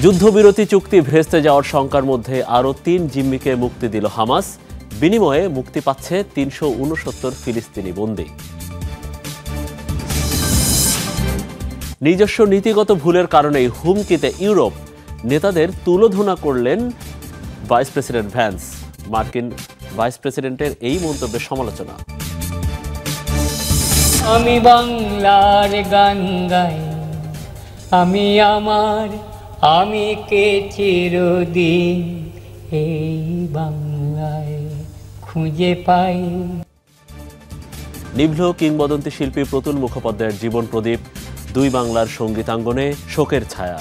যুদ্ধবিরতি চুক্তি ভেস্তে যাওয়ার শঙ্কার মধ্যে আরও ৩ জিম্মিকে মুক্তি দিল হামাস। বিনিময়ে মুক্তি পাচ্ছে ৩৬৯ ফিলিস্তিনি বন্দী। নিজস্ব নীতিগত ভুলের কারণেই হুমকিতে ইউরোপ, নেতাদের তুলোধনা করলেন ভাইস প্রেসিডেন্ট ভ্যান্স। মার্কিন ভাইস প্রেসিডেন্টের এই মন্তব্যের সমালোচনা। আমি বাংলার গান গাই, আমি আমার আমি কে চিরদিন এই বাংলায় খুঁজে পাই। নিভল কিংবদন্তি শিল্পী প্রতুল মুখোপাধ্যায়ের জীবন প্রদীপ। দুই বাংলার সঙ্গীতাঙ্গনে শোকের ছায়া।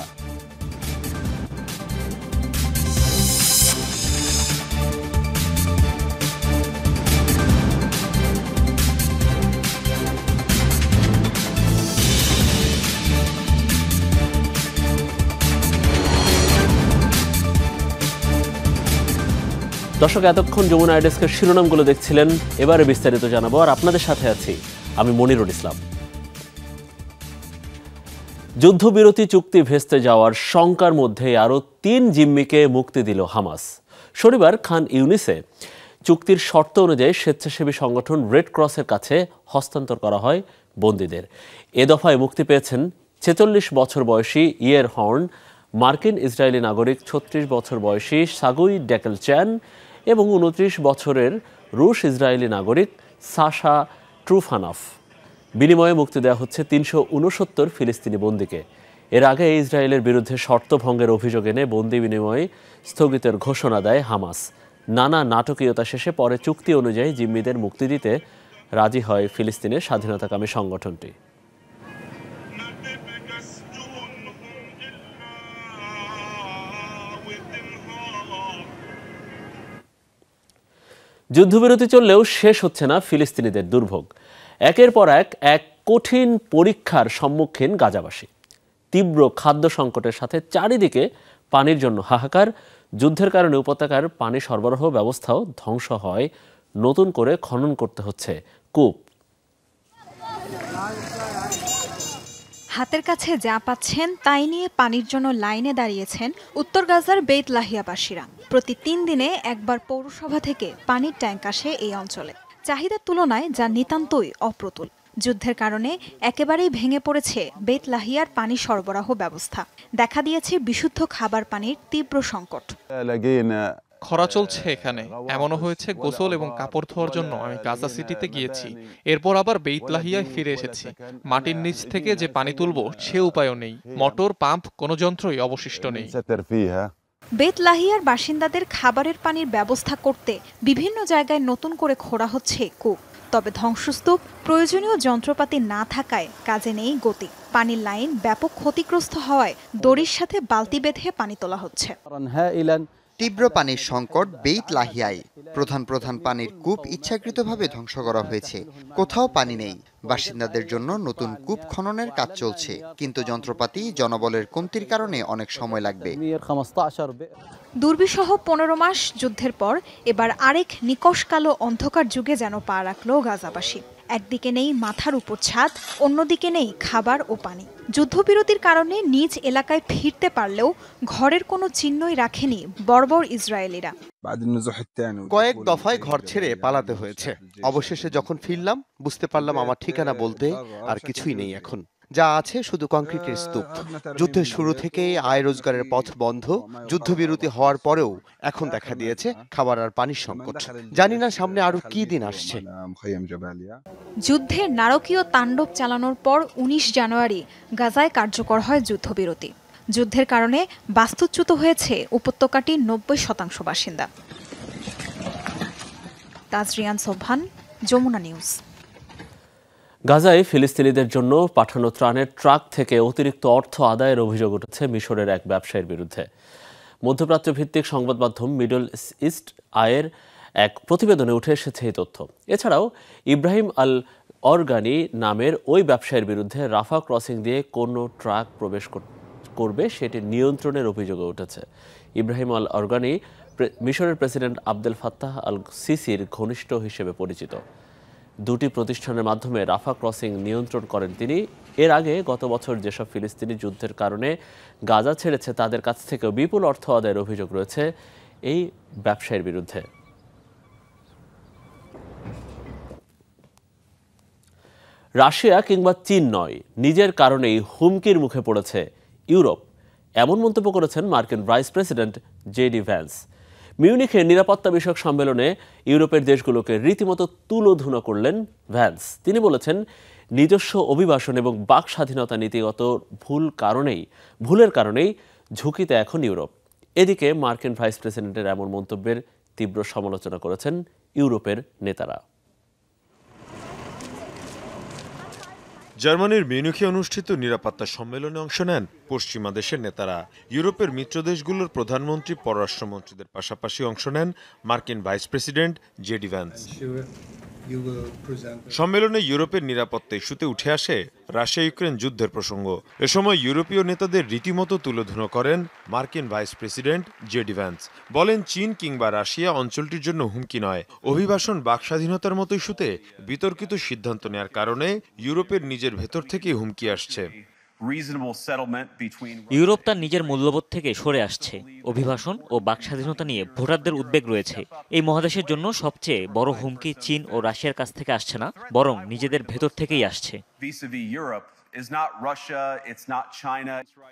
দর্শক, এতক্ষণ যমুনা আইডেস্কের শিরোনামগুলো দেখছিলেন। এবারে বিস্তারিত জানাবো, আর আপনাদের সাথে আছি আমি মনিরুল ইসলাম। যুদ্ধবিরতি চুক্তি ভেস্তে যাওয়ার শঙ্কার মধ্যে আরও ৩ জিম্মিকে মুক্তি দিল হামাস। শনিবার খান ইউনিসে চুক্তির শর্ত অনুযায়ী স্বেচ্ছাসেবী সংগঠন রেড ক্রসের কাছে হস্তান্তর করা হয় বন্দীদের। এ দফায় মুক্তি পেয়েছেন ৪৬ বছর বয়সী ইয়ের হর্ন, মার্কিন ইসরায়েলি নাগরিক ৩৬ বছর বয়সী সাগুই ডেকেলচ্যান এবং ২৯ বছরের রুশ ইসরায়েলি নাগরিক সাশা ট্রুফানফ। বিনিময়ে মুক্তি দেওয়া হচ্ছে ৩৬৯ ফিলিস্তিনি বন্দীকে। এর আগে ইসরায়েলের বিরুদ্ধে শর্ত ভঙ্গের অভিযোগ এনে বন্দি বিনিময়ে স্থগিতের ঘোষণা দেয় হামাস। নানা নাটকীয়তা শেষে পরে চুক্তি অনুযায়ী জিম্মিদের মুক্তি দিতে রাজি হয় ফিলিস্তিনের স্বাধীনতাকামী সংগঠনটি। যুদ্ধবিরতি চললেও শেষ হচ্ছে না ফিলিস্তিনিদের দুর্ভোগ। একের পর এক কঠিন পরীক্ষার সম্মুখীন গাজাবাসী। তীব্র খাদ্য সংকটের সাথে চারিদিকে পানির জন্য হাহাকার। যুদ্ধের কারণে উপত্যকার পানি সরবরাহ ব্যবস্থাও ধ্বংস হয়। নতুন করে খনন করতে হচ্ছে কূপ। হাতের কাছে যা পাচ্ছেন তাই নিয়ে পানির জন্য লাইনে দাঁড়িয়েছেন উত্তর গাজার বেত লাহিয়াবাসীরা। প্রতি ৩ দিনে একবার পৌরসভা থেকে পানির ট্যাঙ্ক আসে এই অঞ্চলে। চাহিদার তুলনায় যা নিতান্তই অপ্রতুল। যুদ্ধের কারণে একেবারেই ভেঙে পড়েছে বেত লাহিয়ার পানি সরবরাহ ব্যবস্থা। দেখা দিয়েছে বিশুদ্ধ খাবার পানির তীব্র সংকট। খরা চলছে এখানে। এমনও হয়েছে গোসল এবং কাপড় ধোয়ার জন্য আমি গাজা সিটিতে গিয়েছি, এরপর আবার বেইত লাহিয়ায় ফিরে এসেছি। মাটির নিচ থেকে যে পানি তুলবো সে উপায়ও নেই। মোটর, পাম্প, কোনো যন্ত্রই অবশিষ্ট নেই। বেত লাহিয়ার বাসিন্দাদের খাবারের পানির ব্যবস্থা করতে বিভিন্ন জায়গায় নতুন করে খোঁড়া হচ্ছে কূপ। তবে ধ্বংসস্তূপ, প্রয়োজনীয় যন্ত্রপাতি না থাকায় কাজে নেই গতি। পানির লাইন ব্যাপক ক্ষতিগ্রস্ত হওয়ায় দড়ির সাথে বালতি বেঁধে পানি তোলা হচ্ছে। তীব্র পানির সংকট বেইত লাহিয়ায়। প্রধান পানির কূপ ইচ্ছাকৃতভাবে ধ্বংস করা হয়েছে। কোথাও পানি নেই। বাসিন্দাদের জন্য নতুন কূপ খননের কাজ চলছে, কিন্তু যন্ত্রপাতি, জনবলের কমতির কারণে অনেক সময় লাগবে। দুর্বিষহ ১৫ মাস যুদ্ধের পর এবার আরেক নিকষ কালো অন্ধকার যুগে যেন পা রাখল গাজাবাসী। একদিকে নেই মাথার উপর ছাদ, অন্যদিকে নেই খাবার ও পানি। যুদ্ধবিরতির কারণে নিজ এলাকায় ফিরতে পারলেও ঘরের কোনো চিহ্নই রাখেনি বর্বর ইসরায়েলিরা। কয়েক দফায় ঘর ছেড়ে পালাতে হয়েছে। অবশেষে যখন ফিরলাম বুঝতে পারলাম আমার ঠিকানা বলতে আর কিছুই নেই। এখন যা আছে শুধু কংক্রিটের স্তূপ। যুদ্ধের শুরু থেকেই আয় রোজগারের পথ বন্ধ। যুদ্ধবিরতি হওয়ার পরেও এখন দেখা দিয়েছে খাবার আর পানির সংকট। জানি না সামনে আরো কি দিন আসছে। যুদ্ধের নারকীয় তাণ্ডব চালানোর পর ১৯ জানুয়ারি গাজায় কার্যকর হয় যুদ্ধবিরতি। যুদ্ধের কারণে বাস্তুচ্যুত হয়েছে উপত্যকাটির ৯০% বাসিন্দা। তাজরিয়ান সোবহান, যমুনা নিউজ। গাজায় ফিলিস্তিনিদের জন্য পাঠানো ত্রাণের ট্রাক থেকে অতিরিক্ত অর্থ আদায়ের অভিযোগ উঠেছে মিশরের এক ব্যবসায়ীর বিরুদ্ধে। মধ্যপ্রাচ্য ভিত্তিক সংবাদ মাধ্যম মিডল ইস্ট আয়ের এক প্রতিবেদনে উঠে এসেছে এই তথ্য। এছাড়াও ইব্রাহিম আল অরগানি নামের ওই ব্যবসায়ীর বিরুদ্ধে রাফা ক্রসিং দিয়ে কোনো ট্রাক প্রবেশ করবে সেটি নিয়ন্ত্রণের অভিযোগে উঠেছে। ইব্রাহিম আল অরগানি মিশরের প্রেসিডেন্ট আবদেল ফাত্তাহ আল সিসির ঘনিষ্ঠ হিসেবে পরিচিত। দুটি প্রতিষ্ঠানের মাধ্যমে রাফা ক্রসিং নিয়ন্ত্রণ করেন তিনি। এর আগে গত বছর যেসব ফিলিস্তিনি যুদ্ধের কারণে গাজা ছেড়েছে তাদের কাছ থেকেও বিপুল অর্থ আদায়ের অভিযোগ রয়েছে এই ব্যবসায়ীর বিরুদ্ধে। রাশিয়া কিংবা চীন নয়, নিজের কারণেই হুমকির মুখে পড়েছে ইউরোপ, এমন মন্তব্য করেছেন মার্কিন ভাইস প্রেসিডেন্ট জেডি ভ্যান্স। মিউনিখে নিরাপত্তা বিষয়ক সম্মেলনে ইউরোপের দেশগুলোকে রীতিমতো তুলোধুনো করলেন ভ্যান্স। তিনি বলেছেন, নিজস্ব অভিবাসন এবং বাক স্বাধীনতা নীতিগত ভুলের কারণেই ঝুঁকিতে এখন ইউরোপ। এদিকে মার্কিন ভাইস প্রেসিডেন্টের এমন মন্তব্যের তীব্র সমালোচনা করেছেন ইউরোপের নেতারা। জার্মানির মিউনিখে অনুষ্ঠিত নিরাপত্তা সম্মেলনে অংশ নেন পশ্চিমা দেশের নেতারা। ইউরোপের মিত্র দেশগুলোর প্রধানমন্ত্রী, পররাষ্ট্রমন্ত্রীদের পাশাপাশি অংশ নেন মার্কিন ভাইস প্রেসিডেন্ট জেডি ভ্যান্স। সম্মেলনে ইউরোপের নিরাপত্তা ইস্যুতে উঠে আসে রাশিয়া ইউক্রেন যুদ্ধের প্রসঙ্গ। এ সময় ইউরোপীয় নেতাদের রীতিমতো তুলোধুনো করেন মার্কিন ভাইস প্রেসিডেন্ট জেডি ভ্যান্স। বলেন, চীন কিংবা রাশিয়া অঞ্চলটির জন্য হুমকি নয়, অভিবাসন, বাক স্বাধীনতার মতো ইস্যুতে বিতর্কিত সিদ্ধান্ত নেয়ার কারণে ইউরোপের নিজের ভেতর থেকেই হুমকি আসছে। ইউরোপ তার নিজের মূল্যবোধ থেকে সরে আসছে। অভিবাসন ও বাক স্বাধীনতা নিয়ে ভোটারদের উদ্বেগ রয়েছে। এই মহাদেশের জন্য সবচেয়ে বড় হুমকি চীন ও রাশিয়ার কাছ থেকে আসছে না, বরং নিজেদের ভেতর থেকেই আসছে।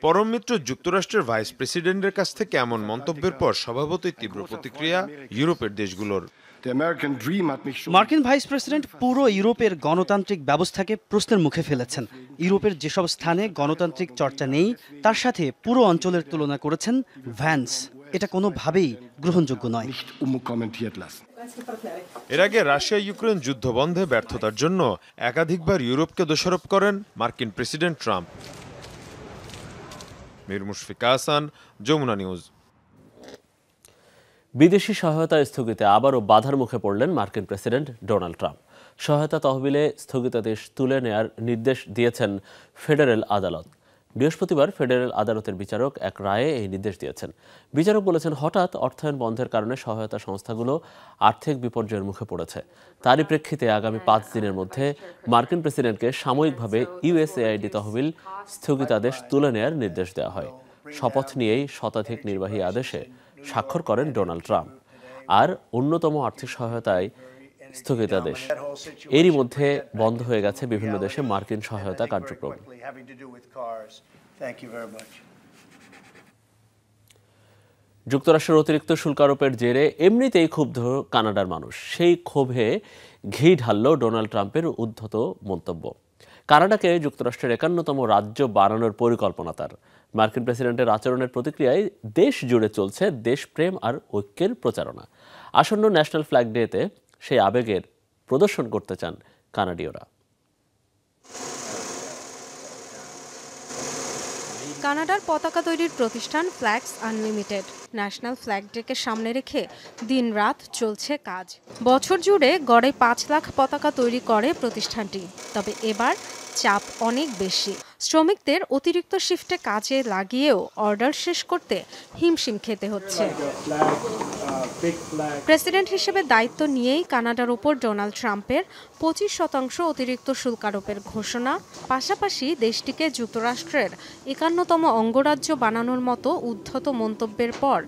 পরম মিত্র যুক্তরাষ্ট্রের ভাইস প্রেসিডেন্টের কাছ থেকে এমন মন্তব্যের পর স্বভাবতই তীব্র প্রতিক্রিয়া ইউরোপের দেশগুলোর। মার্কিন ভাইস প্রেসিডেন্ট পুরো ইউরোপের গণতান্ত্রিক ব্যবস্থাকে প্রশ্নের মুখে ফেলেছেন। ইউরোপের যেসব স্থানে গণতান্ত্রিক চর্চা নেই তার সাথে পুরো অঞ্চলের তুলনা করেছেন ভ্যান্স। এটা কোনোভাবেই গ্রহণযোগ্য নয়। এর আগে রাশিয়া ইউক্রেন যুদ্ধ বন্ধে ব্যর্থতার জন্য একাধিকবার ইউরোপকে দোষারোপ করেন মার্কিন president Trump. Mir Mushfika Hasan, Jamuna news. বিদেশি সহায়তা স্থগিতে আবারও বাধার মুখে পড়লেন মার্কিন প্রেসিডেন্ট ডোনাল্ড ট্রাম্প। সহায়তা তহবিলে স্থগিতাদেশ তুলে নেয়ার নির্দেশ দিয়েছেন ফেডারেল আদালত। বৃহস্পতিবার ফেডারেল আদালতের বিচারক এক রায়ে এই নির্দেশ দিয়েছেন। বিচারক বলেছেন, হঠাৎ অর্থায়ন বন্ধের কারণে সহায়তা সংস্থাগুলো আর্থিক বিপর্যয়ের মুখে পড়েছে। তারই প্রেক্ষিতে আগামী 5 দিনের মধ্যে মার্কিন প্রেসিডেন্টকে সাময়িকভাবে ইউএসএআইডি তহবিল স্থগিতাদেশ তুলে নেয়ার নির্দেশ দেওয়া হয়। শপথ নিয়েই শতাধিক নির্বাহী আদেশে স্বাক্ষর করেন ডোনাল্ড ট্রাম্প। আর অন্যতম আর্থিক সহায়তায় স্থগিতাদেশ। এরই মধ্যে বন্ধ হয়ে গেছে বিভিন্ন দেশে মার্কিন সহায়তা কার্যক্রম। যুক্তরাষ্ট্রের অতিরিক্ত শুল্ক আরোপের জেরে এমনিতেই ক্ষুব্ধ কানাডার মানুষ। সেই ক্ষোভে ঘি ঢালল ডোনাল্ড ট্রাম্পের উদ্ধত মন্তব্য। কানাডাকে যুক্তরাষ্ট্রের 51তম রাজ্য বানানোর পরিকল্পনা তার। মার্কিন প্রেসিডেন্টের আচরণের প্রতিক্রিয়ায় দেশ জুড়ে চলছে দেশপ্রেম আর ঐক্যের প্রচারণা। আসন্ন ন্যাশনাল ফ্ল্যাগ ডেতে সেই আবেগের প্রদর্শন করতে চান কানাডীয়রা। কানাডার পতাকা তৈরির প্রতিষ্ঠান ফ্ল্যাগস আনলিমিটেড ন্যাশনাল ফ্ল্যাগ ডেকে সামনে রেখে দিনরাত চলছে কাজ। বছর জুড়ে গড়ে 5 লাখ পতাকা তৈরি করে প্রতিষ্ঠানটি। তবে এবার চাপ অনেক বেশি। শ্রমিকদের অতিরিক্ত শিফটে কাজে লাগিয়েও অর্ডার শেষ করতে হিমশিম খেতে হচ্ছে। প্রেসিডেন্ট হিসেবে দায়িত্ব নিয়েই কানাডার উপর ডোনাল্ড ট্রাম্পের 25% অতিরিক্ত শুল্ক আরোপের ঘোষণা, পাশাপাশি দেশটিকে যুক্তরাষ্ট্রের 51তম অঙ্গরাজ্য বানানোর মতো উদ্ধত মন্তব্যের পর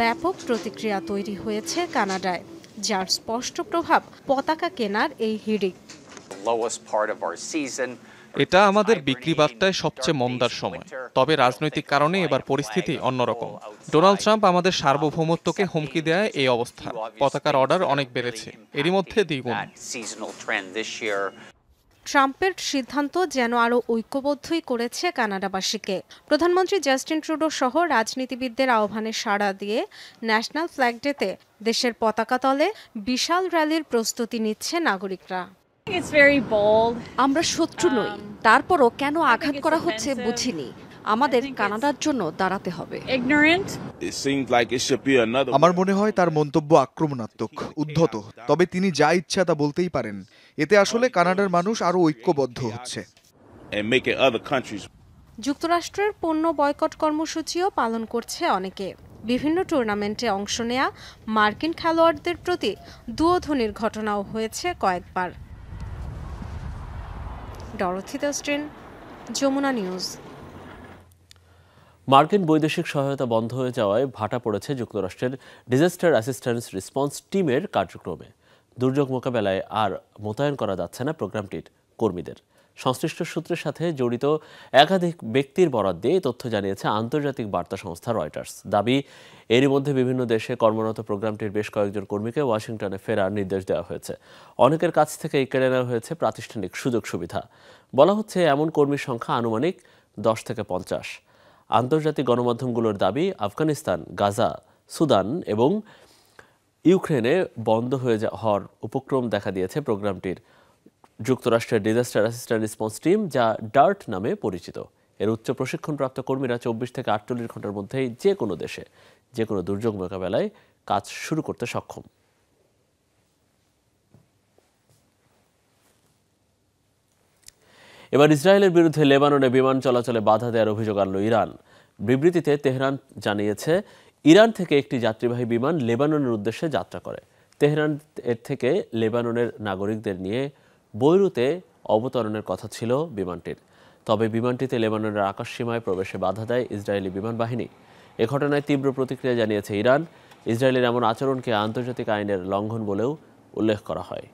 ব্যাপক প্রতিক্রিয়া তৈরি হয়েছে কানাডায়, যার স্পষ্ট প্রভাব পতাকা কেনার এই হিড়িক। এটা আমাদের বিক্রি বার্তায় সবচেয়ে মন্দার সময়। তবে রাজনৈতিক কারণে এবার পরিস্থিতি অন্যরকম। ডোনাল্ড ট্রাম্প আমাদের সার্বভৌমত্বকে হুমকি দেয় এই অবস্থা। পতাকার অর্ডার অনেক বেড়েছে, এরই মধ্যে দ্বিগুণ। ট্রাম্পের সিদ্ধান্ত যেন আরও ঐক্যবদ্ধই করেছে কানাডাবাসীকে। প্রধানমন্ত্রী জাস্টিন ট্রুডো সহ রাজনীতিবিদদের আহ্বানে সাড়া দিয়ে ন্যাশনাল ফ্ল্যাগ ডেতে দেশের পতাকা তলে বিশাল র্যালির প্রস্তুতি নিচ্ছে নাগরিকরা। আমরা শত্রু নই, তারপরও কেন আঘাত করা হচ্ছে বুঝিনি। আমাদের কানাডার জন্য দাঁড়াতে হবে। আমার মনে হয় তার মন্তব্য আক্রমণাত্মক, উদ্ধত। তবে তিনি যা ইচ্ছা তা বলতেই পারেন। এতে আসলে কানাডার মানুষ আরো ঐক্যবদ্ধ হচ্ছে। যুক্তরাষ্ট্রের পণ্য বয়কট কর্মসূচিও পালন করছে অনেকে। বিভিন্ন টুর্নামেন্টে অংশ নেয়া মার্কিন খেলোয়াড়দের প্রতি দুয়োধ্বনির ঘটনাও হয়েছে কয়েকবার। Dorothy Dustin, Jamuna News. মার্কিন বৈদেশিক সহায়তা বন্ধ হয়ে যাওয়ায় ভাটা পড়েছে যুক্তরাষ্ট্রের ডিজাস্টার অ্যাসিস্ট্যান্স রেসপন্স টিমের কার্যক্রমে। দুর্যোগ মোকাবেলায় আর মোতায়েন করা যাচ্ছে না প্রোগ্রামটির কর্মীদের। সংশ্লিষ্ট সূত্রের সাথে জড়িত একাধিক ব্যক্তির বরাত দিয়ে তথ্য জানিয়েছে আন্তর্জাতিক বার্তা সংস্থা রয়টার্স। দাবি, এরই মধ্যে বিভিন্ন দেশে কর্মরত প্রোগ্রামটির বেশ কয়েকজন কর্মীকে ওয়াশিংটনে ফেরার নির্দেশ দেওয়া হয়েছে। অনেকের কাছ থেকে কেড়ে নেওয়া হয়েছে প্রাতিষ্ঠানিক সুযোগ সুবিধা। বলা হচ্ছে এমন কর্মীর সংখ্যা আনুমানিক 10 থেকে 50। আন্তর্জাতিক গণমাধ্যমগুলোর দাবি, আফগানিস্তান, গাজা, সুদান এবং ইউক্রেনে বন্ধ হয়ে হওয়ার উপক্রম দেখা দিয়েছে প্রোগ্রামটির। যুক্তরাষ্ট্রের ডিজাস্টার অ্যাসিস্ট্যান্স রেসপন্স টিম, যা ডার্ট নামে পরিচিত, এর উচ্চ প্রশিক্ষণপ্রাপ্ত কর্মীরা 24 থেকে 48 ঘন্টার মধ্যেই যে কোনো দেশে যে কোনো দুর্যোগ মোকাবেলায় কাজ শুরু করতে সক্ষম। এবার ইসরায়েলের বিরুদ্ধে লেবাননে বিমান চলাচলে বাধা দেওয়ার অভিযোগ আনল ইরান। বিবৃতিতে তেহরান জানিয়েছে, ইরান থেকে একটি যাত্রীবাহী বিমান লেবাননের উদ্দেশ্যে যাত্রা করে। তেহরান এর থেকে লেবাননের নাগরিকদের নিয়ে বৈরুতে অবতরণের কথা ছিল বিমানটির। তবে বিমানটিতে লেবাননের আকাশসীমায় প্রবেশে বাধা দেয় ইসরায়েলি বিমান বাহিনী। এ ঘটনায় তীব্র প্রতিক্রিয়া জানিয়েছে ইরান। ইসরায়েলের এমন আচরণকে আন্তর্জাতিক আইনের লঙ্ঘন বলেও উল্লেখ করা হয়।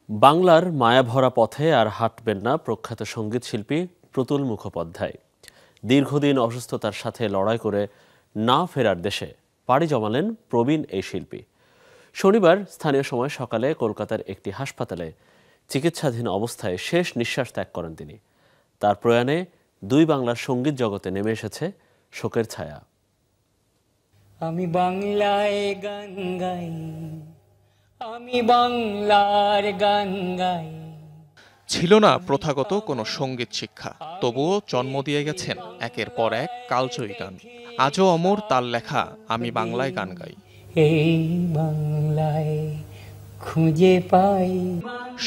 বাংলার মায়াভরা পথে আর হাঁটবেন না প্রখ্যাত সঙ্গীত শিল্পী প্রতুল মুখোপাধ্যায়। দীর্ঘদিন অসুস্থতার সাথে লড়াই করে না ফেরার দেশে পাড়ি জমালেন প্রবীণ এই শিল্পী। শনিবার স্থানীয় সময় সকালে কলকাতার একটি হাসপাতালে চিকিৎসাধীন অবস্থায় শেষ নিঃশ্বাস ত্যাগ করেন তিনি। তার প্রয়াণে দুই বাংলার সঙ্গীত জগতে নেমে এসেছে শোকের ছায়া। আমি বাংলায় গান গাই, আমি বাংলার গান গাই। ছিল না প্রথাগত কোনো সঙ্গীত শিক্ষা, তবুও জন্ম দিয়ে গেছেন একের পর এক কালজয়ী গান। আজও অমর তার লেখা আমি বাংলায় গান গাই। এই বাংলায় খুঁজে পাই।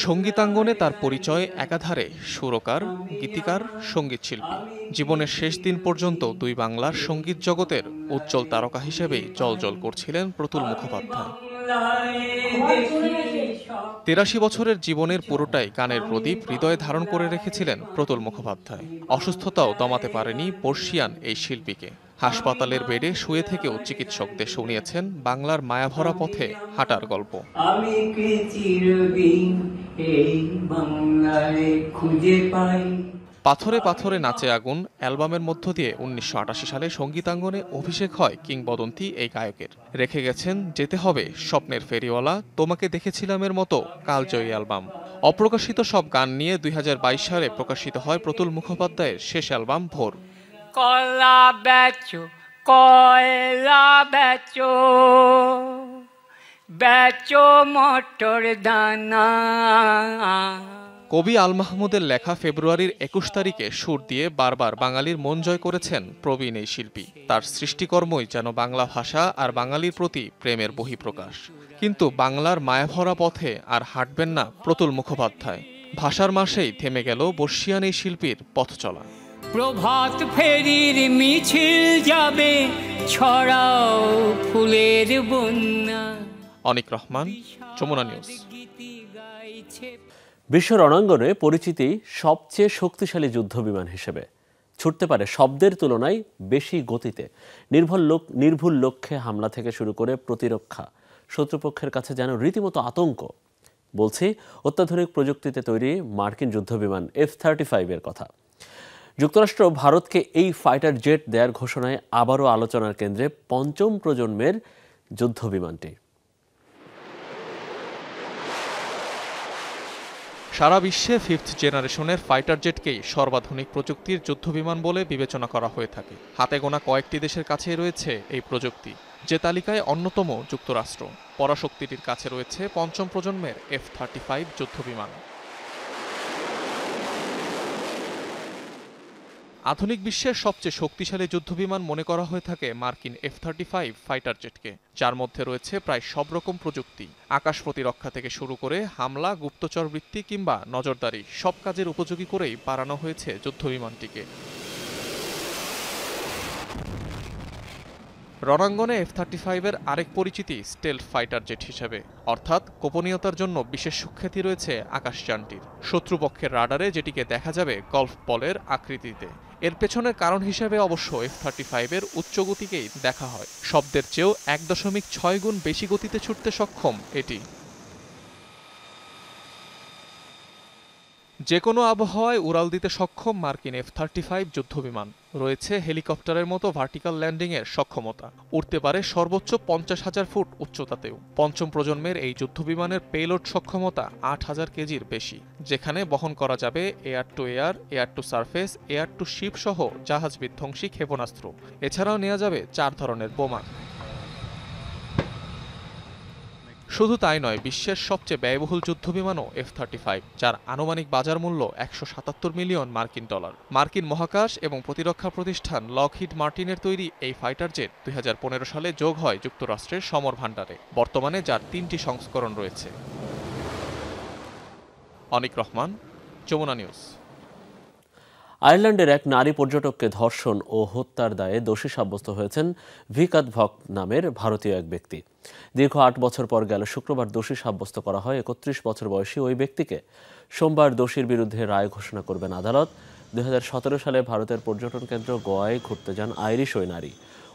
সঙ্গীতাঙ্গনে তার পরিচয় একাধারে সুরকার, গীতিকার, সঙ্গীত শিল্পী। জীবনের শেষ দিন পর্যন্ত দুই বাংলার সঙ্গীত জগতের উজ্জ্বল তারকা হিসেবেই জ্বলজ্বল করছিলেন প্রতুল মুখোপাধ্যায়। 83 বছরের জীবনের পুরোটাই গানের প্রদীপ হৃদয়ে ধারণ করে রেখেছিলেন প্রতুল মুখোপাধ্যায়। অসুস্থতাও দমাতে পারেনি বর্ষিয়ান এই শিল্পীকে। হাসপাতালের বেডে শুয়ে থেকেও চিকিৎসকদের শুনিয়েছেন বাংলার মায়াভরা পথে হাঁটার গল্প। আমি কি চিরদিন এই বাংলায় খুঁজে পাই। পাথরে পাথরে নাচে আগুন অ্যালবামের মধ্য দিয়ে 1988 সালে সঙ্গীতাঙ্গনে অভিষেক হয় কিংবদন্তি এই গায়কের। রেখে গেছেন যেতে হবে, স্বপ্নের ফেরিওয়ালা, তোমাকে দেখেছিলামের মতো কালজয়ী অ্যালবাম। অপ্রকাশিত সব গান নিয়ে 2022 সালে প্রকাশিত হয় প্রতুল মুখোপাধ্যায়ের শেষ অ্যালবাম ভোর। কলা বেচো, কয়লা বেচো, বেচো মটর দানা। কবি আল মাহমুদের লেখা ফেব্রুয়ারির 21 তারিখে সুর দিয়ে বারবার বাঙালির মন জয় করেছেন প্রবীণ এই শিল্পী। তার সৃষ্টিকর্মই যেন বাংলা ভাষা আর বাঙালির প্রতি প্রেমের বহিঃপ্রকাশ। কিন্তু বাংলার মায়াভরা পথে আর হাঁটবেন না প্রতুল মুখোপাধ্যায়। ভাষার মাসেই থেমে গেল বর্ষিয়ান এই শিল্পীর পথ চলা। প্রভাত ফেরির মিছিল যাবে, ছড়াও ফুলের বন্যা। অনিক রহমান, যমুনা নিউজ। বিশ্ব রণাঙ্গনে পরিচিতি সবচেয়ে শক্তিশালী যুদ্ধবিমান হিসেবে। ছুটতে পারে শব্দের তুলনায় বেশি গতিতে। নির্ভুল লক্ষ্যে হামলা থেকে শুরু করে প্রতিরক্ষা, শত্রুপক্ষের কাছে যেন রীতিমতো আতঙ্ক। বলছি অত্যাধুনিক প্রযুক্তিতে তৈরি মার্কিন যুদ্ধবিমান F-35 এর কথা। যুক্তরাষ্ট্র ভারতকে এই ফাইটার জেট দেওয়ার ঘোষণায় আবারও আলোচনার কেন্দ্রে পঞ্চম প্রজন্মের যুদ্ধবিমানটি। সারা বিশ্বে 5th জেনারেশনের ফাইটার জেটকেই সর্বাধুনিক প্রযুক্তির যুদ্ধবিমান বলে বিবেচনা করা হয়ে থাকে। হাতে গোনা কয়েকটি দেশের কাছেই রয়েছে এই প্রযুক্তি, যে তালিকায় অন্যতম যুক্তরাষ্ট্র। পরাশক্তিটির কাছে রয়েছে পঞ্চম প্রজন্মের F-35 যুদ্ধবিমান। আধুনিক বিশ্বের সবচেয়ে শক্তিশালী যুদ্ধবিমান মনে করা হয়ে থাকে মার্কিন F-35 ফাইটার জেটকে, যার মধ্যে রয়েছে প্রায় সব রকম প্রযুক্তি। আকাশ প্রতিরক্ষা থেকে শুরু করে হামলা, গুপ্তচরবৃত্তি কিংবা নজরদারি সব কাজের উপযোগী করেই বানানো হয়েছে যুদ্ধবিমানটিকে। রণাঙ্গনে F-35-এর আরেক পরিচিতি স্টেলথ ফাইটার জেট হিসেবে, অর্থাৎ গোপনীয়তার জন্য বিশেষ সুখ্যাতি রয়েছে আকাশযানটির। শত্রুপক্ষের রাডারে যেটিকে দেখা যাবে গলফ বলের আকৃতিতে। এর পেছনের কারণ হিসেবে অবশ্য F-35-এর উচ্চ গতিকেই দেখা হয়। শব্দের চেয়েও 1.6 গুণ বেশি গতিতে ছুটতে সক্ষম এটি। যে কোনো আবহাওয়ায় উড়াল দিতে সক্ষম মার্কিন F-35 যুদ্ধবিমান। রয়েছে হেলিকপ্টারের মতো ভার্টিক্যাল ল্যান্ডিংয়ের সক্ষমতা। উঠতে পারে সর্বোচ্চ 50,000 ফুট উচ্চতাতেও। পঞ্চম প্রজন্মের এই যুদ্ধবিমানের পেলোড সক্ষমতা 8,000 কেজির বেশি, যেখানে বহন করা যাবে air to air, air to surface, air to ship সহ জাহাজ বিধ্বংসী ক্ষেপণাস্ত্র। এছাড়াও নেওয়া যাবে 4 ধরনের বোমা। শুধু তাই নয়, বিশ্বের সবচেয়ে ব্যয়বহুল যুদ্ধবিমানও F-35, যার আনুমানিক বাজার মূল্য 177 মিলিয়ন মার্কিন ডলার। মার্কিন মহাকাশ এবং প্রতিরক্ষা প্রতিষ্ঠান লকহিড মার্টিনের তৈরি এই ফাইটার জেট 2015 সালে যোগ হয় যুক্তরাষ্ট্রের সমর ভাণ্ডারে। বর্তমানে যার 3টি সংস্করণ রয়েছে। অনিক রহমান, যমুনা নিউজ। আয়ারল্যান্ডের এক নারী পর্যটককে ধর্ষণ ও হত্যার দায়ে দোষী সাব্যস্ত হয়েছেন ভিকাত ভক নামের ভারতীয় এক ব্যক্তি। দীর্ঘ 8 বছর পর গেল শুক্রবার দোষী সাব্যস্ত করা হয় 31 বছর বয়সী ওই ব্যক্তিকে। সোমবার দোষীর বিরুদ্ধে রায় ঘোষণা করবেন আদালত। 2017 সালে ভারতের পর্যটন কেন্দ্র গোয়ায় ঘুরতে যান আইরিশ ওই নারী।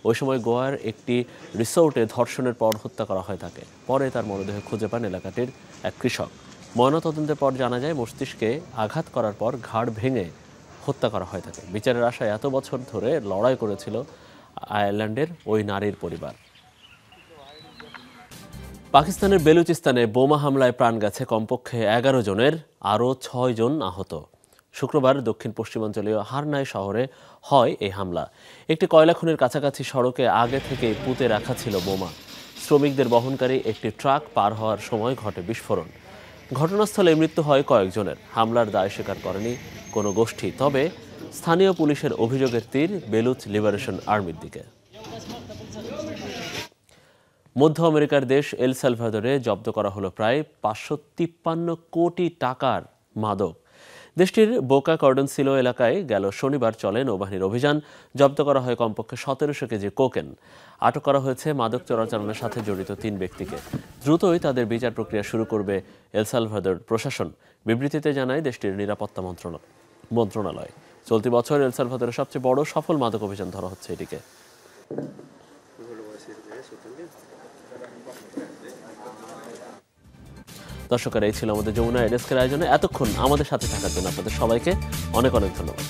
ওই সময় গোয়ার একটি রিসোর্টে ধর্ষণের পর হত্যা করা হয় তাকে। পরে তার মরদেহ খুঁজে পান এলাকাটির এক কৃষক। ময়নাতদন্তের পর জানা যায় মস্তিষ্কে আঘাত করার পর ঘাড় ভেঙে হত্যা করা হয় তাকে। বিচারের আশায় এত বছর ধরে লড়াই করেছিল আয়ারল্যান্ডের ওই নারীর পরিবার। পাকিস্তানের বেলুচিস্তানে বোমা হামলায় প্রাণ গেছে কমপক্ষে 11 জনের, আরও 6 জন আহত। শুক্রবার দক্ষিণ পশ্চিমাঞ্চলীয় হারনাই শহরে হয় এই হামলা। একটি কয়লা খনির কাছাকাছি সড়কে আগে থেকেই পুঁতে রাখা ছিল বোমা। শ্রমিকদের বহনকারী একটি ট্রাক পার হওয়ার সময় ঘটে বিস্ফোরণ। ঘটনাস্থলে মৃত্যু হয় কয়েকজনের। হামলার দায় স্বীকার করেনি কোনো গোষ্ঠী, তবে স্থানীয় পুলিশের অভিযোগের তীর বেলুচ লিবারেশন আর্মির দিকে। মধ্য আমেরিকার দেশ এল সালভাদরে জব্দ করা হলো প্রায় 553 কোটি টাকার মাদক। দেশটির বোকা কর্ডনসিলো এলাকায় গেল শনিবার চলে নৌবাহিনীর অভিযান। জব্দ করা হয় কমপক্ষে 1700 কেজি কোকেন। আটক করা হয়েছে মাদক চোরাচালানের সাথে জড়িত 3 ব্যক্তিকে। দ্রুতই তাদের বিচার প্রক্রিয়া শুরু করবে এল সালভাদর প্রশাসন। বিবৃতিতে জানায় দেশটির নিরাপত্তা মন্ত্রণালয়। চলতি বছর এল সালভাদরের সবচেয়ে বড় সফল মাদক অভিযান ধরা হচ্ছে এটিকে। দর্শকেরা, এই ছিল আমাদের যমুনা এডেস্কের আয়োজনে। এতক্ষণ আমাদের সাথে থাকার জন্য আপনাদের সবাইকে অনেক অনেক ধন্যবাদ।